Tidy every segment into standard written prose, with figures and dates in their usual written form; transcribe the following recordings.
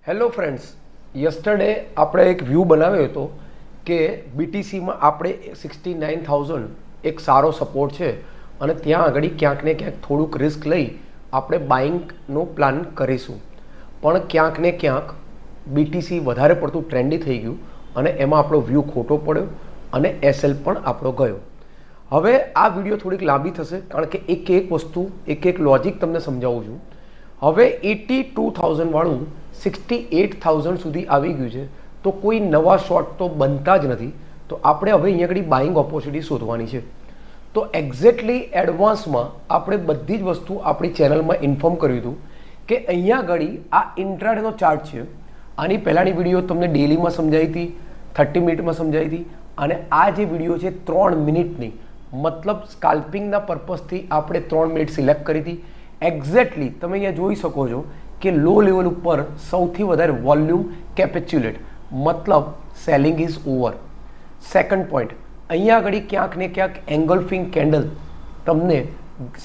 Hello friends, yesterday આપણે એક view બનાવ્યો હતો કે બીટીસીમાં આપણે 69,000 એક સારો સપોર્ટ છે અને ત્યાં આગળ ક્યાંક ને ક્યાંક થોડુંક રિસ્ક લઈ આપણે બાઇંગનો પ્લાન કરીશું. પણ ક્યાંક ને ક્યાંક બીટીસી વધારે પડતું ટ્રેન્ડી થઈ ગયું અને એમાં આપણો વ્યૂ ખોટો પડ્યો અને એસએલ પણ આપણો ગયો. હવે આ વિડીયો થોડીક લાંબી થશે કારણ કે એક વસ્તુ એક લોજિક તમને સમજાવું છું. હવે 82,000 વાળું 68,000 સુધી આવી ગયું છે તો કોઈ નવા શોર્ટ તો બનતા જ નથી. તો આપણે હવે અહીંયા આગળ બાઇંગ ઓપોર્ચ્યુનિટી શોધવાની છે. તો એક્ઝેક્ટલી એડવાન્સમાં આપણે બધી જ વસ્તુ આપણી ચેનલમાં ઇન્ફોર્મ કર્યું હતું કે અહીંયા આગળ આ ઇન્ટ્રાડેનો ચાર્ટ છે. આની પહેલાંની વિડીયો તમને ડેલીમાં સમજાવી હતી, 30 મિનિટમાં સમજાવી હતી અને આ જે વિડીયો છે 3 મિનિટની, મતલબ સ્કાલ્પિંગના પર્પઝથી આપણે 3 મિનિટ સિલેક્ટ કરી હતી. એક્ઝેક્ટલી તમે અહીંયા જોઈ શકો છો કે લો લેવલ ઉપર સૌથી વધારે વોલ્યુમ કેપેચ્યુલેટ, મતલબ selling is over. Second point, અહીંયા આગળ ક્યાંક ને ક્યાંક એંગલ્ફિંગ કેન્ડલ તમને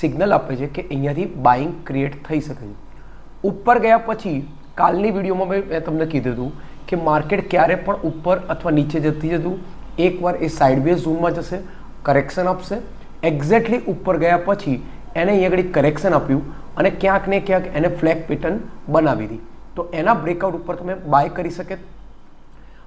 સિગ્નલ આપે છે કે અહીંયાથી બાઇંગ ક્રિએટ થઈ શકે છે. ઉપર ગયા પછી કાલની વિડીયોમાં મેં તમને કીધું હતું કે માર્કેટ ક્યારે પણ ઉપર અથવા નીચે જતી જતું, એકવાર એ સાઇડવેઝ ઝોનમાં જશે, કરેક્શન આપશે. એક્ઝેક્ટલી ઉપર ગયા પછી એને અહીંયા આગળ કરેક્શન આપ્યું અને ક્યાંક ને ક્યાંક એને ફ્લેગ પેટર્ન બનાવી હતી. તો એના બ્રેકઆઉટ ઉપર તમે બાય કરી શકે.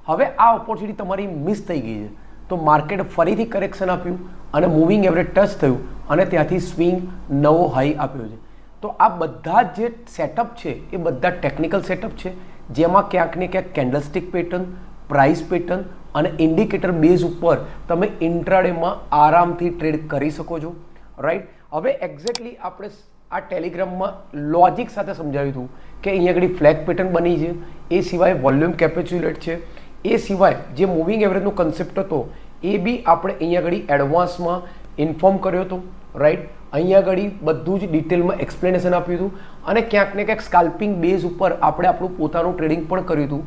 હવે આ ઓપોર્ચ્યુનિટી તમારી મિસ થઈ ગઈ છે તો માર્કેટ ફરીથી કરેક્શન આપ્યું અને મૂવિંગ એવરેજ ટચ થયું અને ત્યાંથી સ્વિંગ નવો હાઈ આપ્યો છે. તો આ બધા જે સેટઅપ છે એ બધા ટેકનિકલ સેટઅપ છે જેમાં ક્યાંક ને ક્યાંક કેન્ડલસ્ટિક પેટર્ન, પ્રાઇસ પેટર્ન અને ઇન્ડિકેટર બેઝ ઉપર તમે ઇન્ટ્રાડેમાં આરામથી ટ્રેડ કરી શકો છો. રાઈટ. હવે એક્ઝેક્ટલી આપણે આ ટેલિગ્રામમાં લોજિક સાથે સમજાવ્યું હતું કે અહીંયા આગળ ફ્લેગ પેટર્ન બની છે, એ સિવાય વોલ્યુમ કેપેચ્યુલેટ છે, એ સિવાય જે મૂવિંગ એવરેજનો કન્સેપ્ટ હતો એ બી આપણે અહીંયા આગળ એડવાન્સમાં ઇન્ફોર્મ કર્યો હતો. રાઈટ. અહીંયા આગળ બધું જ ડિટેલમાં એક્સપ્લેનેશન આપ્યું હતું અને ક્યાંક ને ક્યાંક સ્કાલ્પિંગ બેઝ ઉપર આપણે આપણું પોતાનું ટ્રેડિંગ પણ કર્યું હતું.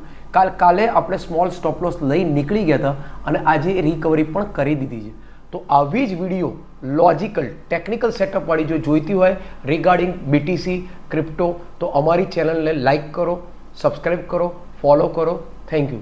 કાલે આપણે સ્મોલ સ્ટોપ લોસ લઈ નીકળી ગયા હતા અને આજે રિકવરી પણ કરી દીધી છે. તો આવી જ વિડીયો લોજિકલ ટેકનિકલ સેટઅપવાળી જો જોઈતી હોય રિગાર્ડિંગ બીટીસી ક્રિપ્ટો તો અમારી ચેનલને લાઇક કરો, સબસ્ક્રાઈબ કરો, ફોલો કરો. Thank you.